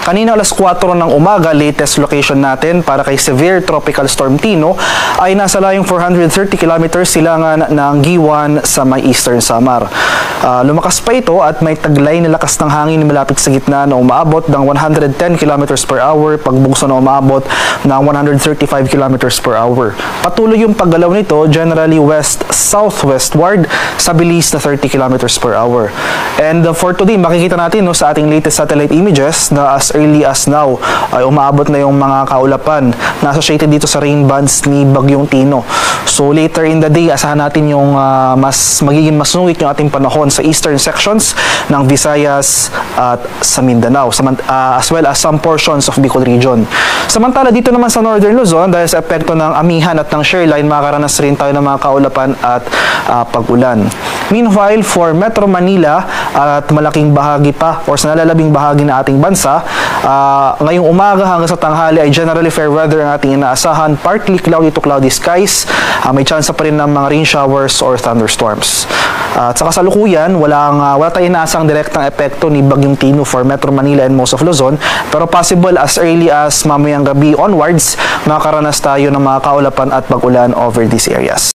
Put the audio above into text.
Kanina alas 4 ng umaga, latest location natin para kay Severe Tropical Storm Tino ay nasa layong 430 kilometers silangan ng Giwan sa may Eastern Samar. Lumakas pa ito at may taglay na lakas ng hangin malapit sa gitna na umaabot ng 110 kilometers per hour, pagbugso na umaabot ng 135 kilometers per hour. Patuloy yung paggalaw nito, generally west-southwestward sa bilis na 30 kilometers per hour. And for today, makikita natin sa ating latest satellite images na as early as now ay umaabot na yung mga kaulapan na associated dito sa rain bands ni Bagyong Tino. So later in the day, asahan natin yung magiging masungit yung ating panahon sa eastern sections ng Visayas at sa Mindanao, as well as some portions of Bicol region. Samantala dito naman sa Northern Luzon, dahil sa epekto ng amihan at ng shoreline, makakaranas rin tayo ng mga kaulapan at pag-ulan. Meanwhile, for Metro Manila at malaking bahagi pa or sa nalalabing bahagi ng ating bansa, ngayong umaga hanggang sa tanghali ay generally fair weather ang ating inaasahan, partly cloudy to cloudy skies, may chance pa rin ng mga rain showers or thunderstorms. At sa kasalukuyan, wala tayong inaasang direktang epekto ni Bagyong Tino for Metro Manila and most of Luzon, pero possible as early as mamayang gabi onwards, makakaranas tayo ng mga kaulapan at pag-ulan over these areas.